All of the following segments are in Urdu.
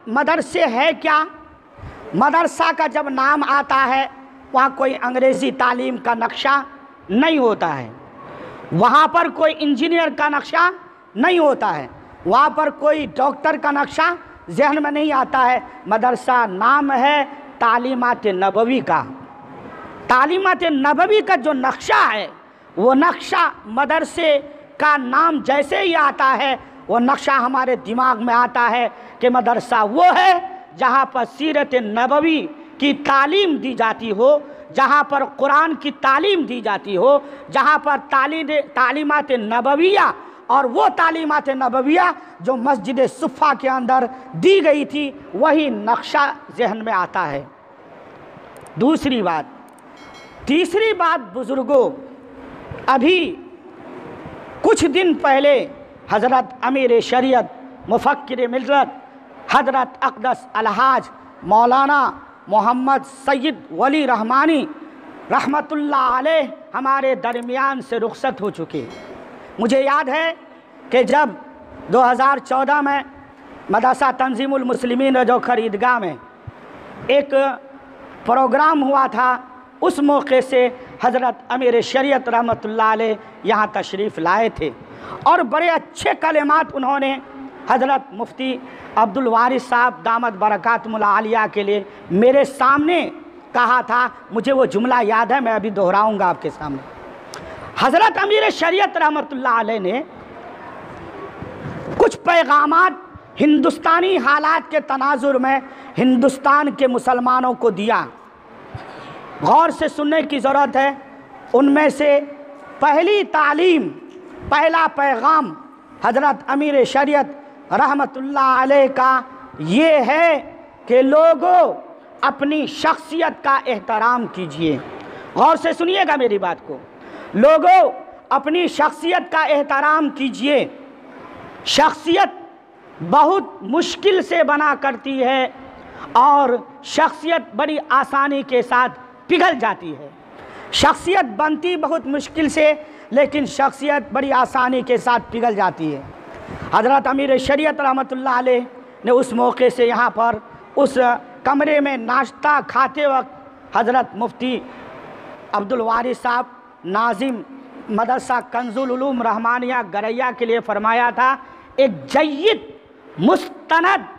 مدرسے ہے کیا؟ مدرسہ کا جب نام آتا ہے وہاں کوئی انگریزی تعلیم کا نقشہ نہیں ہوتا ہے، وہاں پر کوئی انجینئر کا نقشہ نہیں ہوتا ہے، وہاں پر کوئی ڈاکٹر کا نقشہ ذہن میں نہیں آتا ہے۔ مدرسہ نام ہے تعلیمات نبوی کا۔ تعلیمات نبوی کا جو نقشہ ہے وہ نقشہ مدرسے کا نام جیسے ہی آتا ہے وہ نقشہ ہمارے دماغ میں آتا ہے کہ مدرسہ وہ ہے جہاں پر سیرت نبوی کی تعلیم دی جاتی ہو، جہاں پر قرآن کی تعلیم دی جاتی ہو، جہاں پر تعلیمات نبویہ اور وہ تعلیمات نبویہ جو مسجد صفہ کے اندر دی گئی تھی وہی نقشہ ذہن میں آتا ہے۔ تیسری بات بزرگوں، ابھی کچھ دن پہلے حضرت امیر شریعت مفکر ملت حضرت اقدس الحاج مولانا محمد سید ولی رحمانی رحمت اللہ علیہ ہمارے درمیان سے رخصت ہو چکے۔ مجھے یاد ہے کہ جب 2014 میں مدرسہ تنظیم المسلمین رجوکھر عیدگاہ میں ایک پروگرام ہوا تھا، اس موقع سے حضرت امیر شریعت رحمت اللہ علیہ یہاں تشریف لائے تھے اور بڑے اچھے کلمات انہوں نے حضرت مفتی عبدالوارث صاحب دامت برکاتہم العالیہ کے لیے میرے سامنے کہا تھا۔ مجھے وہ جملہ یاد ہے، میں ابھی دہراؤں گا آپ کے سامنے۔ حضرت امیر شریعت رحمت اللہ علیہ نے کچھ پیغامات ہندوستانی حالات کے تناظر میں ہندوستان کے مسلمانوں کو دیا، غور سے سننے کی ضرورت ہے۔ ان میں سے پہلی تعلیم، پہلا پیغام حضرت امیر شریعت رحمت اللہ علیہ کا یہ ہے کہ لوگوں اپنی شخصیت کا احترام کیجئے۔ غور سے سنیے گا میری بات کو، لوگوں اپنی شخصیت کا احترام کیجئے۔ شخصیت بہت مشکل سے بنا کرتی ہے اور شخصیت بڑی آسانی کے ساتھ پگھل جاتی ہے۔ شخصیت بنتی بہت مشکل سے، لیکن شخصیت بڑی آسانی کے ساتھ پگھل جاتی ہے۔ حضرت امیر شریعت رحمت اللہ علیہ نے اس موقع سے یہاں پر اس کمرے میں ناشتہ کھاتے وقت حضرت مفتی عبدالوارث صاحب ناظم مدرسہ کنز العلوم رحمانیہ گریا کے لیے فرمایا تھا، ایک جید مستند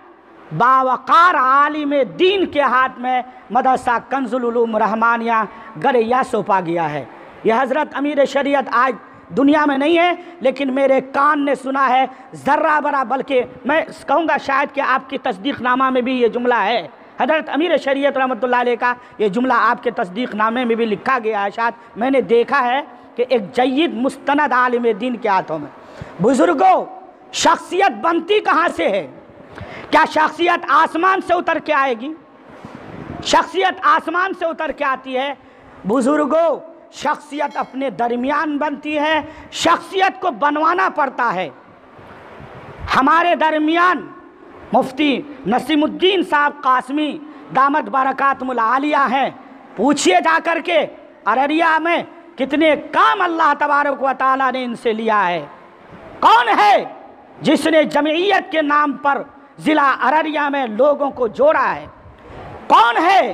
باوقار عالم دین کے ہاتھ میں مدرسہ کنز العلوم رحمانیہ گریا سونپا گیا ہے۔ یہ حضرت امیر شریعت آج دنیا میں نہیں ہے، لیکن میرے کان نے سنا ہے ذرہ برا، بلکہ میں کہوں گا شاید کہ آپ کی تصدیق نامہ میں بھی یہ جملہ ہے۔ حضرت امیر شریعت رحمت اللہ علیہ کا یہ جملہ آپ کے تصدیق نامے میں بھی لکھا گیا ہے، شاید میں نے دیکھا ہے کہ ایک جید مستند عالم دین کے ہاتھوں میں۔ بزرگوں، شخصیت بنتی کہاں سے ہے؟ کیا شخصیت آسمان سے اتر کے آئے گی؟ شخصیت آسمان سے اتر کے آتی ہے؟ بزرگوں، شخصیت اپنے درمیان بنتی ہے، شخصیت کو بنوانا پڑتا ہے۔ ہمارے درمیان مفتی نسیم الدین صاحب قاسمی دامت برکاتہم العالیہ ہیں، پوچھئے جا کر کے ارریہ میں کتنے کام اللہ تبارک و تعالیٰ نے ان سے لیا ہے۔ کون ہے جس نے جمعیت کے نام پر ضلع ارریہ میں لوگوں کو جوڑا ہے؟ کون ہے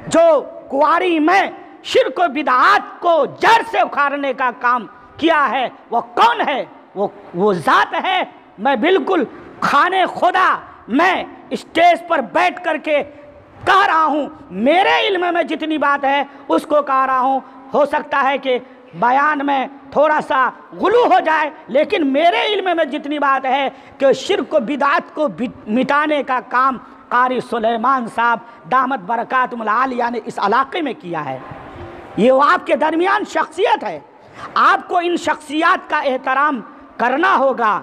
جو کواری میں شرک و بدعات کو جڑ سے اکھاڑنے کا کام کیا ہے؟ وہ کون ہے؟ وہ ذات ہے۔ میں بالکل خانے خدا میں اسٹیج پر بیٹھ کر کے کہہ رہا ہوں، میرے علم میں جتنی بات ہے اس کو کہہ رہا ہوں۔ ہو سکتا ہے کہ بیان میں تھوڑا سا غلو ہو جائے، لیکن میرے علم میں جتنی بات ہے کہ شرک و بدعات کو مٹانے کا کام قاری سلیمان صاحب دامت برکاتہم العالیہ نے اس علاقے میں کیا ہے۔ یہ وہ آپ کے درمیان شخصیت ہے، آپ کو ان شخصیات کا احترام کرنا ہوگا۔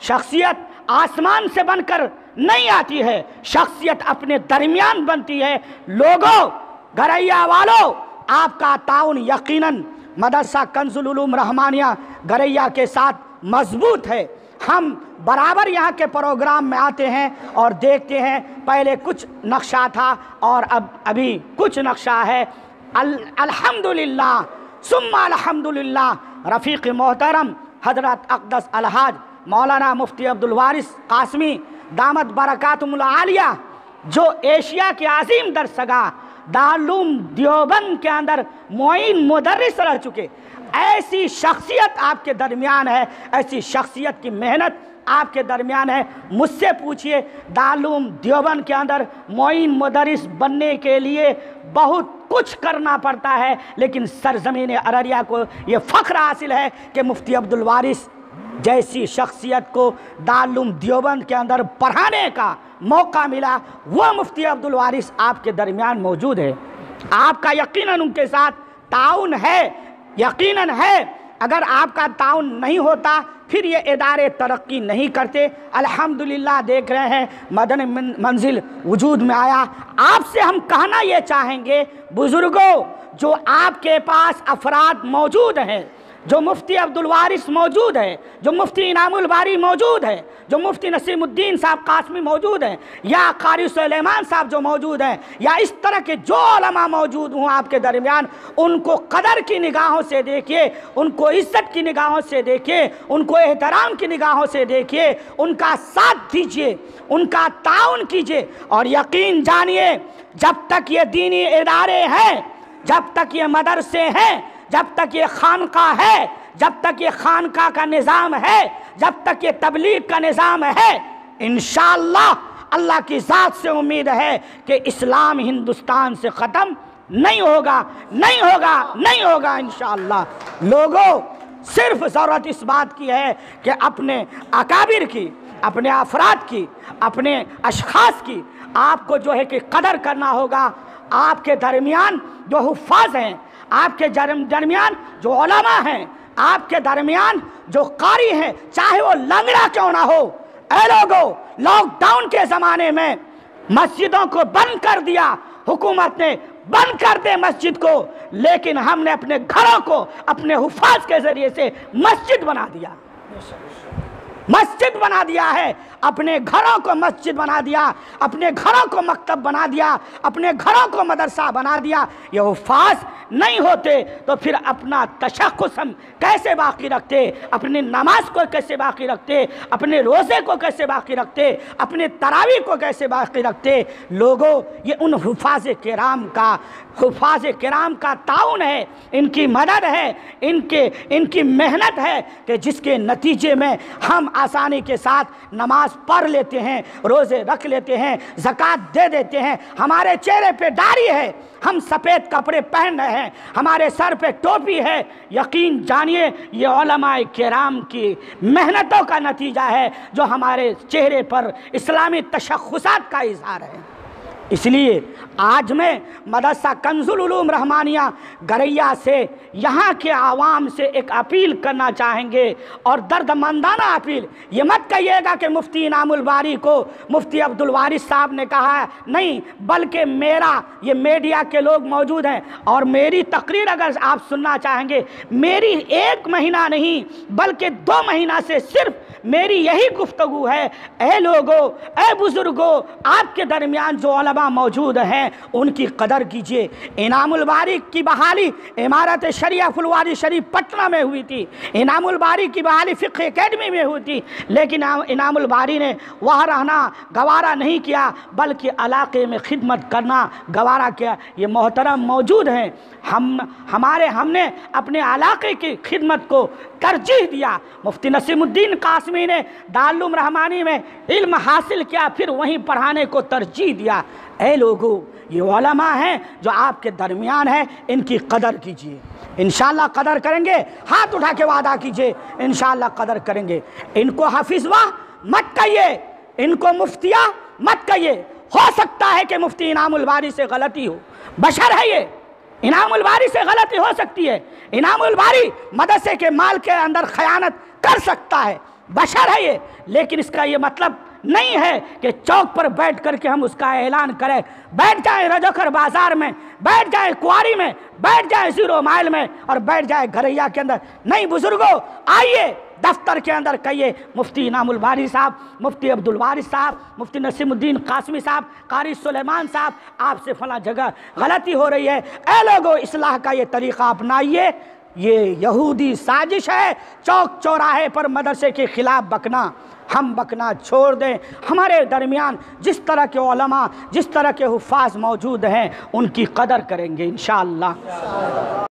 شخصیت آسمان سے بن کر نہیں آتی ہے، شخصیت اپنے درمیان بنتی ہے۔ لوگوں، گریا والوں، آپ کا تعاون یقیناً مدرسہ کنز العلوم رحمانیہ گریا کے ساتھ مضبوط ہے۔ ہم برابر یہاں کے پروگرام میں آتے ہیں اور دیکھتے ہیں، پہلے کچھ نقشہ تھا اور ابھی کچھ نقشہ ہے۔ الحمدللہ ثم الحمدللہ، رفیق محترم حضرت اقدس الحاج مولانا مفتی عبدالوارث قاسمی دامت برکاتہم العالیہ جو ایشیا کے عظیم درسگاہ دارالعلوم دیوبند کے اندر معین مدرس رہ چکے، ایسی شخصیت آپ کے درمیان ہے، ایسی شخصیت کی محنت آپ کے درمیان ہے۔ مجھ سے پوچھئے دارالعلوم دیوبند کے اندر معین مدرس بننے کے لیے بہت کچھ کرنا پڑتا ہے، لیکن سرزمین ارریہ کو یہ فخر حاصل ہے کہ مفتی عبدالوارث جیسی شخصیت کو دارالعلوم دیوبند کے اندر پڑھانے کا موقع ملا۔ وہ مفتی عبدالوارث آپ کے درمیان موجود ہے، آپ کا یقیناً ان کے ساتھ تعاون ہے، یقیناً ہے۔ اگر آپ کا تعاون نہیں ہوتا پھر یہ ادارے ترقی نہیں کرتے۔ الحمدللہ دیکھ رہے ہیں مدنی منزل وجود میں آیا۔ آپ سے ہم کہنا یہ چاہیں گے بزرگوں، جو آپ کے پاس افراد موجود ہیں، جو مفتی عبدالوارث موجود ہے، جو مفتی انعام الباری موجود ہے، جو مفتی نسیم الدین صاحب قاسمی موجود ہیں، یا قاری سلیمان صاحب جو موجود ہیں، یا اس طرح کے جو علماء موجود ہوں آپ کے درمیان، ان کو قدر کی نگاہوں سے دیکھیے، ان کو عزت کی نگاہوں سے دیکھیے، ان کو احترام کی نگاہوں سے دیکھیے، ان کا ساتھ دیجیے، ان کا تعاون کیجیے، اور یقین جانیے جب تک یہ دینی ادارے ہیں، جب تک یہ مدرسے ہیں، جب تک یہ خانقاہ ہے، جب تک یہ خانقاہ کا نظام ہے، جب تک یہ تبلیغ کا نظام ہے، انشاءاللہ اللہ کی ذات سے امید ہے کہ اسلام ہندوستان سے ختم نہیں ہوگا، نہیں ہوگا، نہیں ہوگا انشاءاللہ۔ لوگوں، صرف ضرورت اس بات کی ہے کہ اپنے اکابر کی، اپنے افراد کی، اپنے اشخاص کی آپ کو جو ہے کہ قدر کرنا ہوگا۔ آپ کے درمیان جو حفاظ ہیں، آپ کے درمیان جو علماء ہیں، آپ کے درمیان جو قاری ہیں، چاہے وہ لنگڑا کیوں نہ ہو۔ اے لوگوں، لاک ڈاؤن کے زمانے میں مسجدوں کو بند کر دیا، حکومت نے بند کر دے مسجد کو، لیکن ہم نے اپنے گھروں کو اپنے حفاظ کے ذریعے سے مسجد بنا دیا، مسجد بنا دیا ہے، اپنے گھروں کو مسجد بنا دیا، اپنے گھروں کو مکتب بنا دیا، اپنے گھروں کو مدرسہ بنا دیا۔ یہ حفاظ نہیں ہوتے تو پھر اپنا تشخص ہم کیسے باقی رکھتے، اپنی نماز کو کیسے باقی رکھتے، اپنے روزے کو کیسے باقی رکھتے، اپنے تراویح کو کیسے باقی رکھتے۔ لوگوں، یہ ان حفاظ کرام کا تعاون ہے، ان کی مدد ہے، ان کی محنت ہے کہ جس کے نتیجے میں ہم آسانی کے ساتھ نماز پڑھ لیتے ہیں، روزے رکھ لیتے ہیں، زکوٰۃ دے دیتے ہیں، ہمارے چہرے پہ داڑھی ہے، ہم سفید کپڑے پہن رہے ہیں، ہمارے سر پہ ٹوپی ہے۔ یقین جانیے یہ علماء کرام کی محنتوں کا نتیجہ ہے جو ہمارے چہرے پر اسلامی تشخصات کا اظہار ہے۔ اس لیے آج میں مدرسہ کنز العلوم رحمانیہ گریا سے، یہاں کے عوام سے ایک اپیل کرنا چاہیں گے، اور درد مندانہ اپیل۔ یہ مت کہیے گا کہ مفتی انعام الباری کو مفتی عبدالوارث صاحب نے کہا ہے، نہیں، بلکہ یہ میڈیا کے لوگ موجود ہیں، اور میری تقریر اگر آپ سننا چاہیں گے، میری 1 مہینہ نہیں بلکہ 2 مہینہ سے صرف میری یہی گفتگو ہے۔ اے لوگوں، اے بزرگوں، آپ کے درمیان جو علماء موجود ہیں ان کی قدر کیجئے۔ انعام الباری کی بحالی امارت شریعہ فلواری شریف پٹنہ میں ہوئی تھی، انعام الباری کی بحالی فقہ اکیڈمی میں ہوئی تھی، لیکن انعام الباری نے وہاں رہنا گوارا نہیں کیا، بلکہ علاقے میں خدمت کرنا گوارا کیا۔ یہ محترم موجود ہیں، ہم نے اپنے علاقے کی خدمت کو ترجیح دیا۔ مفتی نسیم الدین قاسمی نے دارالعلوم رحمانی میں علم حاصل کیا، پھر وہیں پڑھانے کو ترجیح دیا۔ اے لوگوں، یہ علماء ہیں جو آپ کے درمیان ہیں، ان کی قدر کیجیے۔ انشاءاللہ قدر کریں گے، ہاتھ اٹھا کے وعدہ کیجئے، انشاءاللہ قدر کریں گے۔ ان کو حفظوہ مت کہیے، ان کو مفتیہ مت کہیے۔ ہو سکتا ہے کہ مفتی انعام الباری سے غلطی ہو، بشر ہے یہ، انعام الباری سے غلطی ہو سکتی ہے، انعام الباری مدرسے کے مال کے اندر خیانت کر سکتا ہے، بشر ہے یہ، لیکن اس کا یہ مطلب نہیں ہے کہ چوک پر بیٹھ کر کے ہم اس کا اعلان کریں، بیٹھ جائیں رجوکر بازار میں، بیٹھ جائیں کواری میں، بیٹھ جائیں 0 مائل میں، اور بیٹھ جائیں گھریا کے اندر۔ نہیں بزرگوں، آئیے دفتر کے اندر کہیے مفتی انعام الباری صاحب، مفتی عبدالوارث صاحب، مفتی نسیم الدین قاسمی صاحب، قاری سلیمان صاحب، آپ سے فلاں جگہ غلطی ہو رہی ہے۔ اے لوگوں، اصلاح کا یہ طریقہ اپنائیے، یہ یہودی سازش ہے چوک چوراہے پر مدرسے کے خلاف بکنا۔ ہم بکنا چھوڑ دیں، ہمارے درمیان جس طرح کے علماء، جس طرح کے حفاظ موجود ہیں ان کی قدر کریں گے انشاءاللہ۔